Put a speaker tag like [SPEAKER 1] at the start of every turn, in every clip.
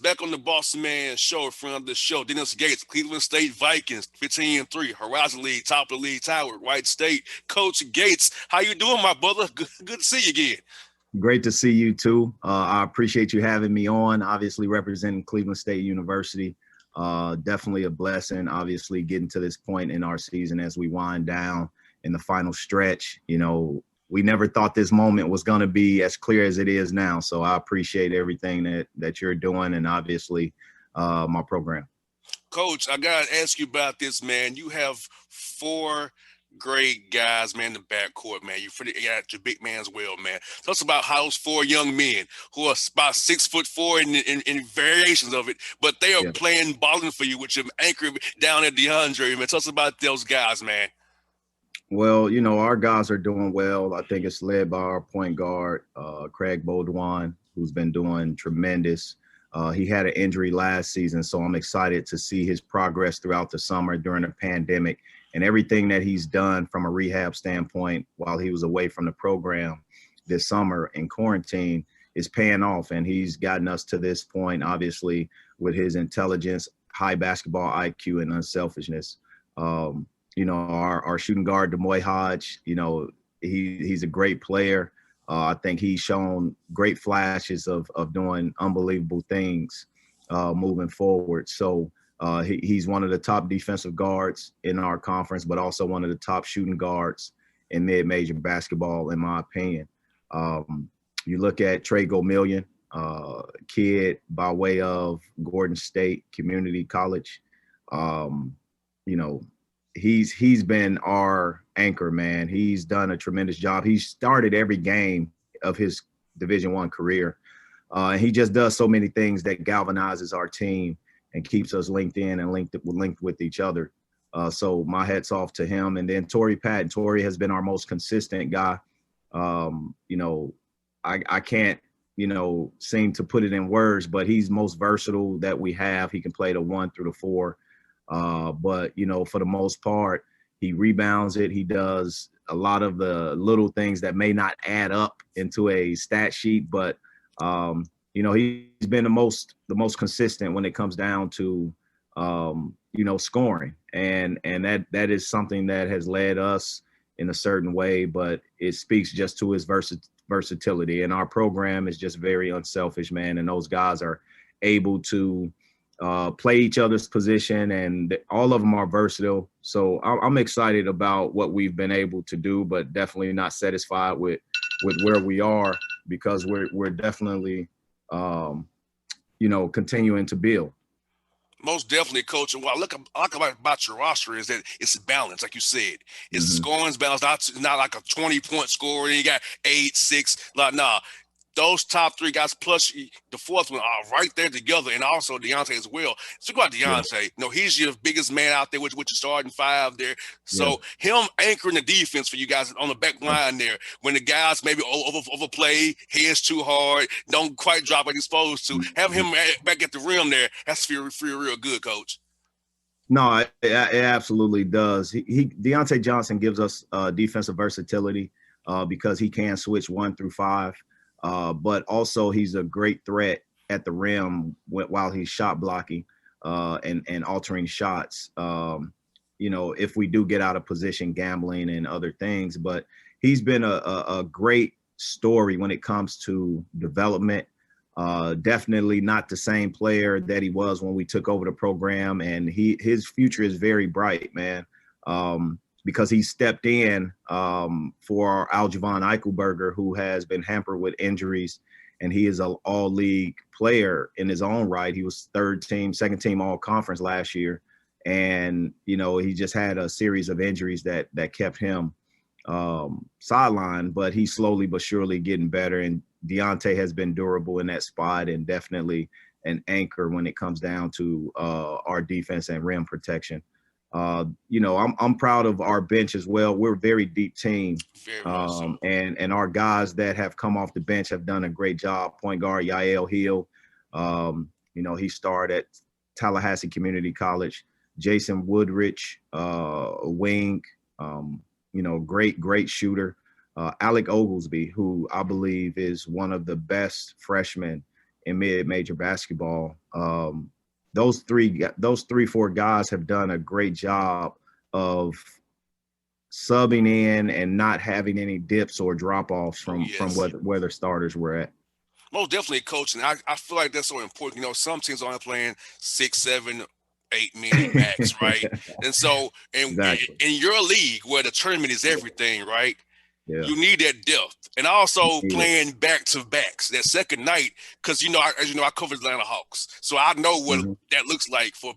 [SPEAKER 1] back on the Bossman show, friend of the show, Dennis Gates, Cleveland State Vikings, 15-3, Horizon League, top of the league, tower, White State. Coach Gates, how you doing, my brother? Good to see you again.
[SPEAKER 2] Great to see you too. I appreciate you having me on. Obviously representing Cleveland State University. Definitely a blessing, obviously getting to this point in our season as we wind down in the final stretch. You know, we never thought this moment was going to be as clear as it is now. So I appreciate everything that you're doing and obviously my program.
[SPEAKER 1] Coach, I got to ask you about this, man. You have four great guys, man, in the backcourt, man. You got your big man as well, man. Tell us about how those four young men who are about 6'4" in variations of it, but they are playing balling for you with your anchor down at DeAndre, man. Tell us about those guys, man.
[SPEAKER 2] Well, you know, our guys are doing well. I think it's led by our point guard, Craig Baudouin, who's been doing tremendous. He had an injury last season, so I'm excited to see his progress throughout the summer during the pandemic and everything that he's done from a rehab standpoint while he was away from the program this summer in quarantine is paying off. And he's gotten us to this point, obviously, with his intelligence, high basketball IQ, and unselfishness. You know, our shooting guard, Demoy Hodge, you know, he's a great player. I think he's shown great flashes of doing unbelievable things moving forward. So he's one of the top defensive guards in our conference, but also one of the top shooting guards in mid-major basketball, in my opinion. You look at Trey Gomillion, kid by way of Gordon State Community College. You know, he's been our anchor, man. He's done a tremendous job. He started every game of his Division I career. And he just does so many things that galvanizes our team and keeps us linked in and linked with each other. So my hat's off to him. And then Torrey Patton. Torrey has been our most consistent guy. You know, I can't, you know, seem to put it in words, but he's most versatile that we have. He can play the 1 through the 4. But, you know, for the most part, he rebounds it. He does a lot of the little things that may not add up into a stat sheet, but, you know, he's been the most consistent when it comes down to, you know, scoring. And that is something that has led us in a certain way, but it speaks just to his versatility. And our program is just very unselfish, man. And those guys are able to play each other's position, and all of them are versatile. So I'm excited about what we've been able to do, but definitely not satisfied with where we are, because we're definitely, you know, continuing to build.
[SPEAKER 1] Most definitely, Coach. And what I like about your roster is that it's balanced, like you said. It's scoring's balanced, not like a 20-point score and you got 8, 6. Like, nah. Those top three guys plus the fourth one are right there together, and also Deontay as well. Speak about Deontay. You know, he's your biggest man out there with your starting five there. So him anchoring the defense for you guys on the back line there, when the guys maybe overplay, heads too hard, don't quite drop like he's supposed to, have him back at the rim there, that's feel real good, Coach.
[SPEAKER 2] No, it absolutely does. Deontay Johnson gives us defensive versatility because he can switch 1 through 5. But also he's a great threat at the rim while he's shot blocking and altering shots, you know, if we do get out of position, gambling and other things. But he's been a great story when it comes to development. Definitely not the same player that he was when we took over the program. And his future is very bright, man. Because he stepped in for Aljavon Eichelberger, who has been hampered with injuries, and he is an all-league player in his own right. He was second team all-conference last year, and, you know, he just had a series of injuries that kept him sidelined, but he's slowly but surely getting better, and Deontay has been durable in that spot and definitely an anchor when it comes down to our defense and rim protection. You know, I'm proud of our bench as well. We're a very deep team. And our guys that have come off the bench have done a great job. Point guard Yael Hill, you know, he started at Tallahassee Community College. Jason Woodrich, wing, you know, great shooter. Alec Oglesby, who I believe is one of the best freshmen in mid-major basketball. Those three, four guys have done a great job of subbing in and not having any dips or drop-offs
[SPEAKER 1] Oh
[SPEAKER 2] from
[SPEAKER 1] yes.
[SPEAKER 2] where their starters were at.
[SPEAKER 1] Most definitely, coach, and I feel like that's so important. Some teams are only playing 6, 7, 8 minute max, right? And so,
[SPEAKER 2] Exactly.
[SPEAKER 1] in your league where the tournament is
[SPEAKER 2] Yeah.
[SPEAKER 1] everything, right?
[SPEAKER 2] Yeah.
[SPEAKER 1] You need that depth, and also
[SPEAKER 2] Need it.
[SPEAKER 1] playing back to backs that second night, because as you know, I covered Atlanta Hawks, so I know what
[SPEAKER 2] Mm-hmm.
[SPEAKER 1] that looks like for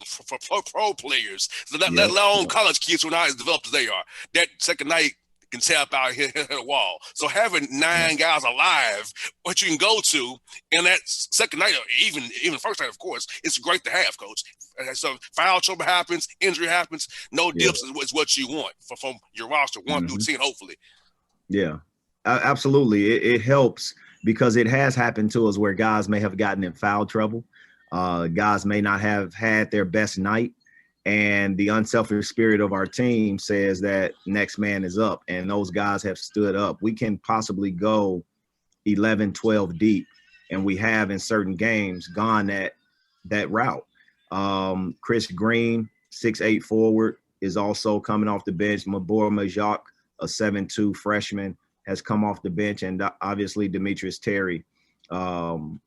[SPEAKER 1] pro players. So let
[SPEAKER 2] Yep.
[SPEAKER 1] alone
[SPEAKER 2] Yep.
[SPEAKER 1] college kids who are not as developed as they are. That second night can tap out here hit a wall. So having
[SPEAKER 2] Yep.
[SPEAKER 1] 9 guys alive, what you can go to in that second night, or even first night, of course, it's great to have, coach. So foul trouble happens, injury happens, no
[SPEAKER 2] Yeah.
[SPEAKER 1] dips is what you want from your roster 1 through
[SPEAKER 2] Mm-hmm.
[SPEAKER 1] 10, hopefully.
[SPEAKER 2] Yeah, absolutely. It helps because it has happened to us where guys may have gotten in foul trouble. Guys may not have had their best night. And the unselfish spirit of our team says that next man is up. And those guys have stood up. We can possibly go 11, 12 deep. And we have in certain games gone that route. Chris Green, 6'8" forward, is also coming off the bench. Mabor Majak, a 7'2" freshman, has come off the bench. And obviously Demetrius Terry, one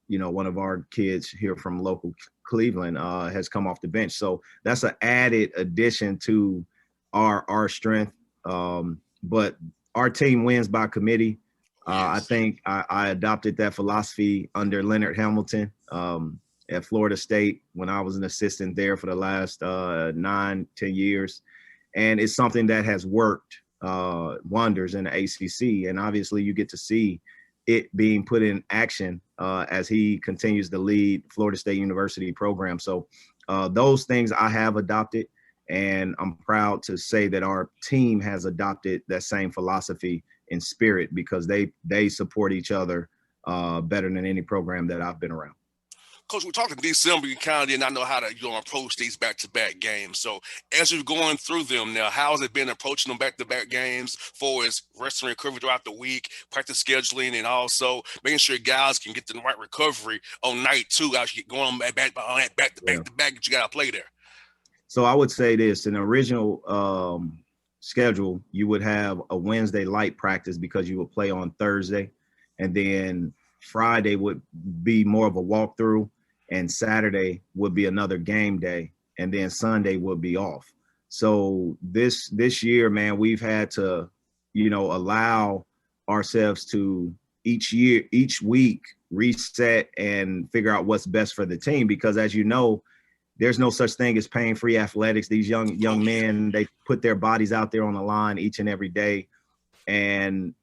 [SPEAKER 2] of our kids here from local Cleveland, has come off the bench. So that's an added addition to our strength. But our team wins by committee.
[SPEAKER 1] Oh,
[SPEAKER 2] I
[SPEAKER 1] yes.
[SPEAKER 2] think I adopted that philosophy under Leonard Hamilton at Florida State when I was an assistant there for the last 9-10 years. And it's something that has worked wonders in the ACC. And obviously you get to see it being put in action as he continues to lead Florida State University program. So those things I have adopted, and I'm proud to say that our team has adopted that same philosophy in spirit because they support each other better than any program that I've been around.
[SPEAKER 1] Coach, we're talking December. You kind of did not know how to approach these back-to-back games. So as you're going through them now, how has it been approaching them back-to-back games for as rest and recovery throughout the week, practice scheduling, and also making sure guys can get the right recovery on night two as you get going on that
[SPEAKER 2] Yeah.
[SPEAKER 1] back-to-back that you got to play there?
[SPEAKER 2] So I would say this: in the original schedule, you would have a Wednesday light practice because you would play on Thursday, and then Friday would be more of a walkthrough, and Saturday would be another game day, and then Sunday would be off. So this year, man, we've had to, allow ourselves to each week reset and figure out what's best for the team because, as you know, there's no such thing as pain-free athletics. These
[SPEAKER 1] Oh,
[SPEAKER 2] young
[SPEAKER 1] yeah.
[SPEAKER 2] men, they put their bodies out there on the line each and every day. And,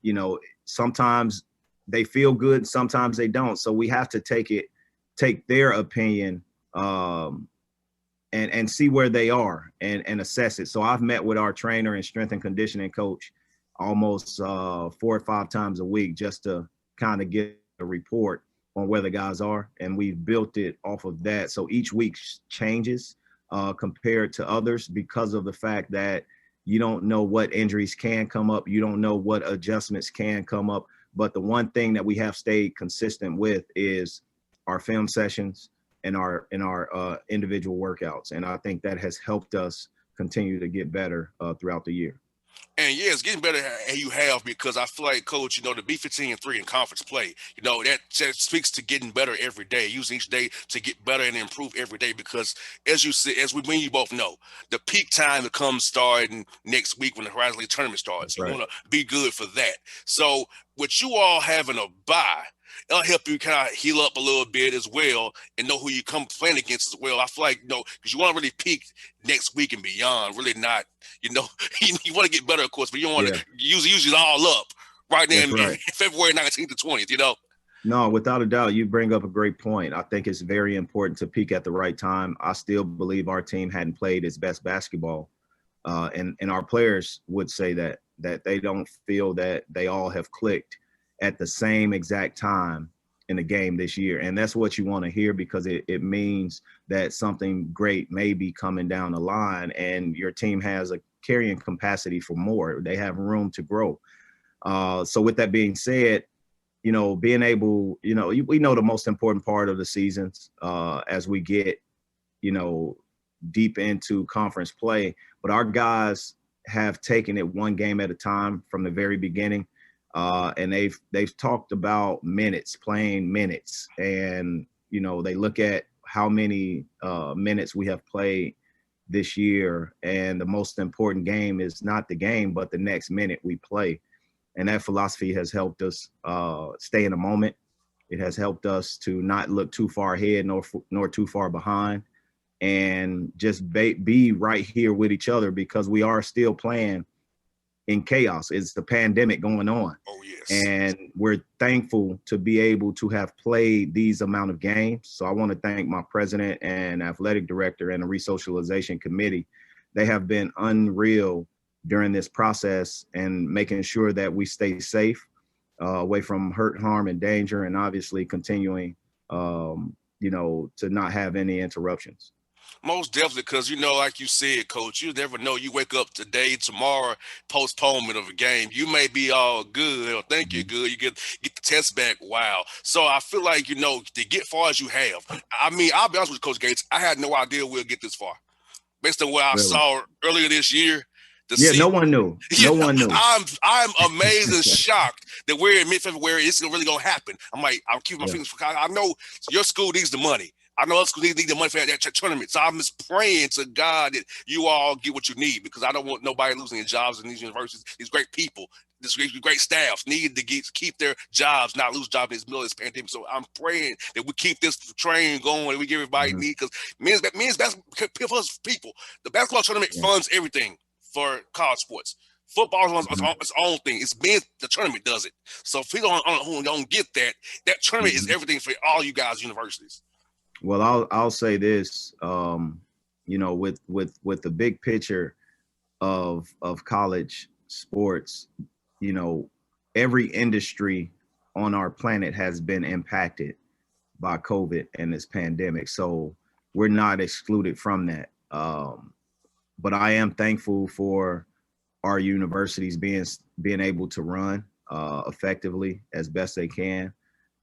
[SPEAKER 2] sometimes they feel good, sometimes they don't. So we have to take their opinion and see where they are and assess it. So I've met with our trainer and strength and conditioning coach almost 4 or 5 times a week just to kind of get a report on where the guys are, and we've built it off of that. So each week changes compared to others because of the fact that you don't know what injuries can come up, you don't know what adjustments can come up. But the one thing that we have stayed consistent with is our film sessions and our individual workouts, and I think that has helped us continue to get better throughout the year.
[SPEAKER 1] And yeah, it's getting better and you have because I feel like, coach, to be 15-3 in conference play, that speaks to getting better every day, using each day to get better and improve every day. Because as you said, when you both know, the peak time comes starting next week when the Horizon League tournament starts.
[SPEAKER 2] That's
[SPEAKER 1] So you
[SPEAKER 2] right.
[SPEAKER 1] want to be good for that. So with you all having a bye, it'll help you kind of heal up a little bit as well and know who you come playing against as well. I feel like, because you want to really peak next week and beyond, really not, you want to get better, of course, but you don't want
[SPEAKER 2] Yeah,
[SPEAKER 1] to use it all up right now
[SPEAKER 2] that's
[SPEAKER 1] in
[SPEAKER 2] right.
[SPEAKER 1] February 19th to 20th.
[SPEAKER 2] No, without a doubt, you bring up a great point. I think it's very important to peak at the right time. I still believe our team hadn't played its best basketball, and our players would say that they don't feel that they all have clicked at the same exact time in the game this year. And that's what you want to hear because it means that something great may be coming down the line and your team has a carrying capacity for more. They have room to grow. So with that being said, being able, we know the most important part of the seasons as we get, you know, deep into conference play, but our guys have taken it one game at a time from the very beginning. And they've talked about minutes, playing minutes, and they look at how many minutes we have played this year, and the most important game is not the game, but the next minute we play. And that philosophy has helped us stay in the moment. It has helped us to not look too far ahead nor too far behind, and just be right here with each other, because we are still playing in chaos. It's the pandemic going on.
[SPEAKER 1] Oh yes.
[SPEAKER 2] And we're thankful to be able to have played these amount of games. So I want to thank my president and athletic director and the resocialization committee. They have been unreal during this process and making sure that we stay safe, away from hurt, harm, and danger, and obviously continuing, to not have any interruptions.
[SPEAKER 1] Most definitely, because like you said, Coach, you never know. You wake up today, tomorrow, postponement of a game. You may be all good or think you're
[SPEAKER 2] Mhm.
[SPEAKER 1] good. You get the test back. Wow. So I feel like to get far as you have. I mean, I'll be honest with you, Coach Gates. I had no idea we'll get this far based on what I
[SPEAKER 2] Really?
[SPEAKER 1] saw earlier this year. To
[SPEAKER 2] Yeah,
[SPEAKER 1] see,
[SPEAKER 2] no one knew.
[SPEAKER 1] yeah,
[SPEAKER 2] No one knew.
[SPEAKER 1] I'm amazed and shocked that we're in mid-February. It's really gonna happen. I'm like, I'm keeping my
[SPEAKER 2] Yeah.
[SPEAKER 1] fingers. I know your school needs the money. I know other schools need the money for that tournament. So I'm just praying to God that you all get what you need, because I don't want nobody losing their jobs in these universities. These great people, this great staffs need to keep their jobs, not lose jobs in this middle of this pandemic. So I'm praying that we keep this train going and we give everybody
[SPEAKER 2] Mhm.
[SPEAKER 1] need, because men's basketball for us people. The basketball tournament
[SPEAKER 2] Yeah.
[SPEAKER 1] funds everything for college sports. Football is
[SPEAKER 2] Mhm.
[SPEAKER 1] its own thing. It's been the tournament does it. So if people don't get that, that tournament is
[SPEAKER 2] Mhm.
[SPEAKER 1] everything for all you guys universities.
[SPEAKER 2] Well, I'll say this, with the big picture of college sports, you know, every industry on our planet has been impacted by COVID and this pandemic. So we're not excluded from that. But I am thankful for our universities being able to run effectively as best they can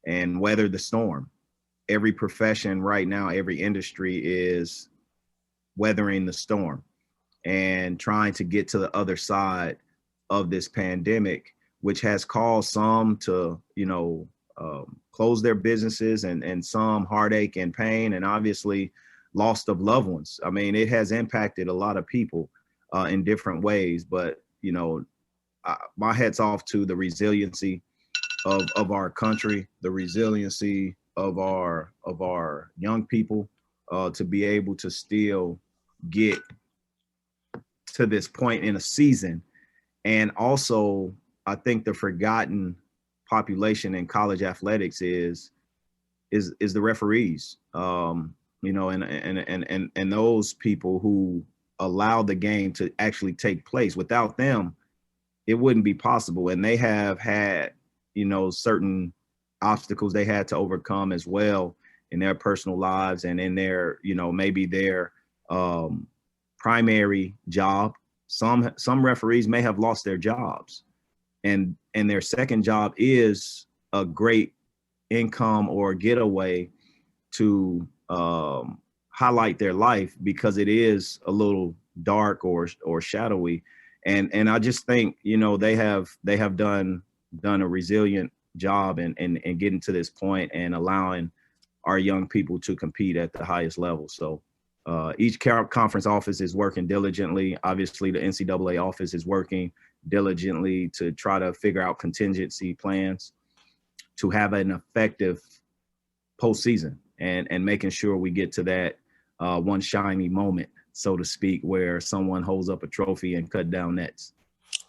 [SPEAKER 2] and weather the storm. Every profession right now, every industry is weathering the storm and trying to get to the other side of this pandemic, which has caused some to, close their businesses, and some heartache and pain, and obviously loss of loved ones. I mean, it has impacted a lot of people in different ways, but, my head's off to the resiliency of our country, the resiliency of our young people to be able to still get to this point in a season. And also, I think the forgotten population in college athletics is the referees. And those people who allow the game to actually take place. Without them, it wouldn't be possible. And they have had, certain obstacles they had to overcome as well in their personal lives and in their, maybe their um, primary job. Some referees may have lost their jobs, and their second job is a great income or getaway to highlight their life, because it is a little dark or shadowy. And I just think they have done a resilient job in getting to this point and allowing our young people to compete at the highest level. So each conference office is working diligently. Obviously, the NCAA office is working diligently to try to figure out contingency plans to have an effective postseason, and making sure we get to that one shiny moment, so to speak, where someone holds up a trophy and cut down nets.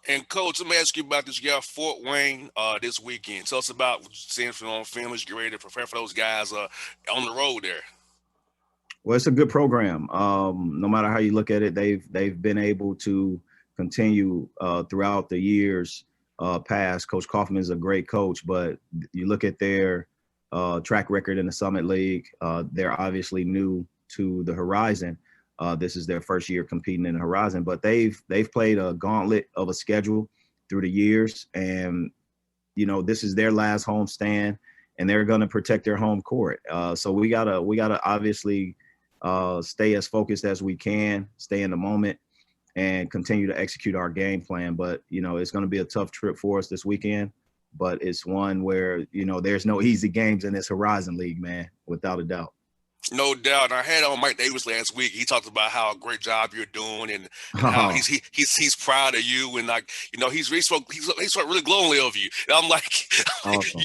[SPEAKER 1] And Coach, let me ask you about this. You got Fort Wayne this weekend. Tell us about what you're seeing from on film. Is get ready to prepare for those guys on the road there.
[SPEAKER 2] Well, it's a good program. No matter how you look at it, they've been able to continue throughout the years past. Coach Kaufman is a great coach, but you look at their track record in the Summit League. They're obviously new to the Horizon. This is their first year competing in the Horizon, but they've played a gauntlet of a schedule through the years, and this is their last home stand, and they're going to protect their home court. So we gotta obviously stay as focused as we can, stay in the moment, and continue to execute our game plan. But it's going to be a tough trip for us this weekend. But it's one where there's no easy games in this Horizon League, man, without a doubt.
[SPEAKER 1] No doubt. I had on Mike Davis last week. He talked about how great job you're doing, and how he's proud of you, and like he spoke really glowingly of you. And I'm like,
[SPEAKER 2] Awesome.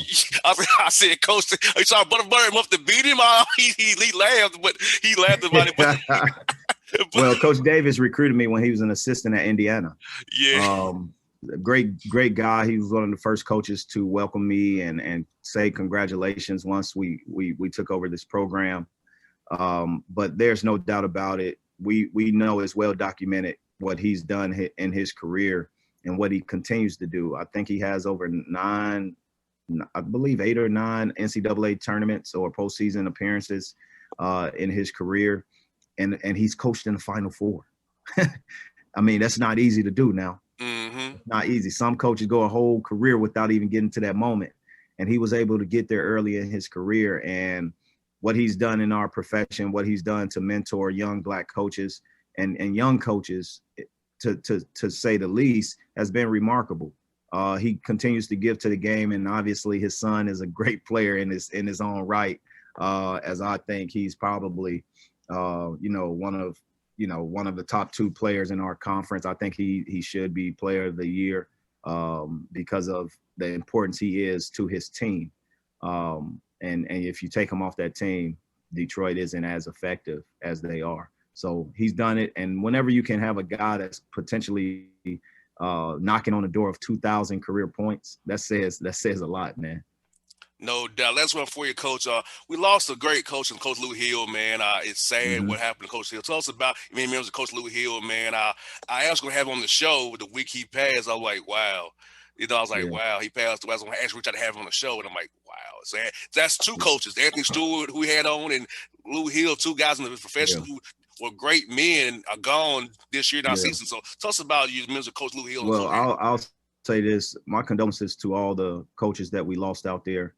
[SPEAKER 1] I said, Coach, you trying to butter him up to beat him? He laughed, but he laughed about it.
[SPEAKER 2] Well, Coach Davis recruited me when he was an assistant at Indiana.
[SPEAKER 1] Yeah.
[SPEAKER 2] Great guy. He was one of the first coaches to welcome me and say congratulations once we took over this program. But there's no doubt about it. We know it's well documented what he's done in his career and what he continues to do. I think he has over 8 or 9 NCAA tournaments or postseason appearances in his career, and he's coached in the Final Four. I mean, that's not easy to do now.
[SPEAKER 1] Mm-hmm.
[SPEAKER 2] It's not easy. Some coaches go a whole career without even getting to that moment, and he was able to get there early in his career. And what he's done in our profession, what he's done to mentor young Black coaches and young coaches, to say the least, has been remarkable. He continues to give to the game, and obviously his son is a great player in his own right. As I think he's probably, one of the top 2 players in our conference. I think he should be Player of the Year because of the importance he is to his team. And if you take him off that team, Detroit isn't as effective as they are. So he's done it. And whenever you can have a guy that's potentially knocking on the door of 2,000 career points, that says a lot, man.
[SPEAKER 1] No doubt. That's one for you, Coach. We lost a great coach, and Coach Lou Hill, man. It's sad
[SPEAKER 2] Mm-hmm.
[SPEAKER 1] what happened to Coach Hill. Tell us about members of Coach Lou Hill, man. I asked him to have him on the show the week he passed. I was like, wow. I was like,
[SPEAKER 2] Yeah.
[SPEAKER 1] wow, he passed away. I was going to ask Rich to have him on the show, and I'm like, wow. So that's 2 coaches, Anthony Stewart, who we had on, and Lou Hill, 2 guys in the profession
[SPEAKER 2] Yeah.
[SPEAKER 1] who were great men, are gone this year in our
[SPEAKER 2] Yeah.
[SPEAKER 1] season. So tell us about you, members of Coach Lou Hill and
[SPEAKER 2] Well,
[SPEAKER 1] career.
[SPEAKER 2] I'll say this: my condolences to all the coaches that we lost out there.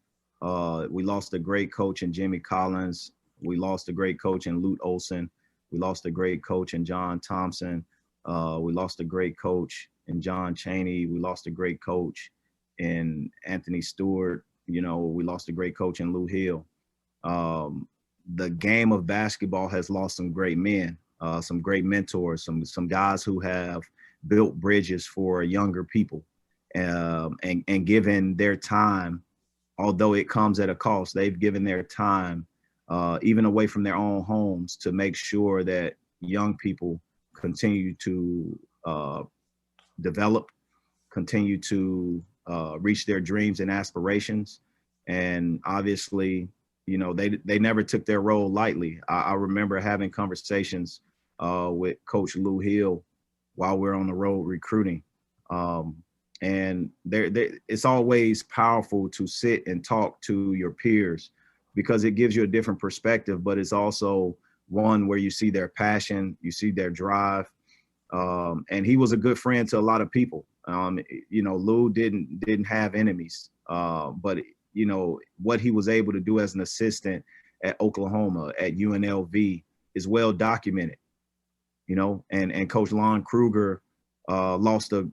[SPEAKER 2] We lost a great coach in Jimmy Collins. We lost a great coach in Lute Olson. We lost a great coach in John Thompson. We lost a great coach in John Chaney. We lost a great coach in Anthony Stewart. We lost a great coach in Lou Hill. The game of basketball has lost some great men, some great mentors, some guys who have built bridges for younger people, and given their time. Although it comes at a cost, they've given their time, even away from their own homes, to make sure that young people continue to develop, continue to reach their dreams and aspirations. And obviously, they never took their role lightly. I remember having conversations with Coach Lou Hill while we're on the road recruiting. And it's always powerful to sit and talk to your peers, because it gives you a different perspective, but it's also one where you see their passion, you see their drive. And he was a good friend to a lot of people. Lou didn't have enemies, but what he was able to do as an assistant at Oklahoma, at UNLV, is well documented. And Coach Lon Kruger lost a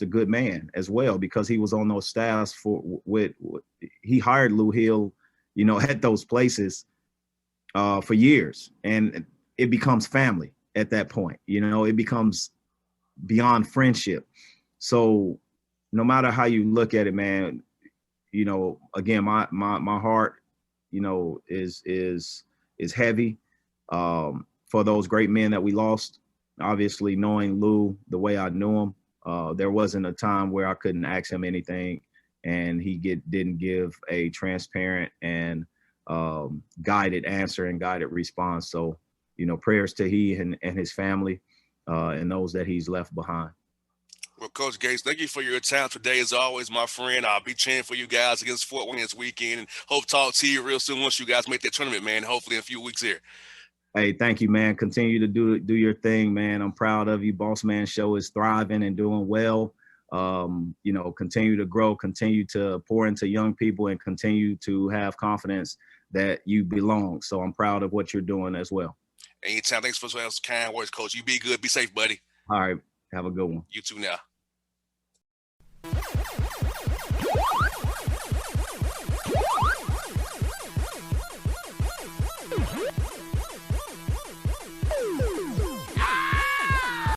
[SPEAKER 2] good man as well, because he was on those staffs he hired Lou Hill, at those places for years, and it becomes family at that point. It becomes beyond friendship. So no matter how you look at it, man, again, my heart, is heavy for those great men that we lost. Obviously, knowing Lou the way I knew him, there wasn't a time where I couldn't ask him anything, and he didn't give a transparent and guided answer and guided response. So, prayers to he and his family, and those that he's left behind.
[SPEAKER 1] Well, Coach Gates, thank you for your time today. As always, my friend, I'll be cheering for you guys against Fort Wayne this weekend, and hope to talk to you real soon once you guys make that tournament, man. Hopefully in a few weeks here.
[SPEAKER 2] Hey, thank you, man. Continue to do your thing, man. I'm proud of you. Bossman show is thriving and doing well. continue to grow, continue to pour into young people, and continue to have confidence that you belong. So I'm proud of what you're doing as well.
[SPEAKER 1] Anytime. Thanks for those kind words, Coach. You be good. Be safe, buddy.
[SPEAKER 2] All right. Have a good one.
[SPEAKER 1] You too now.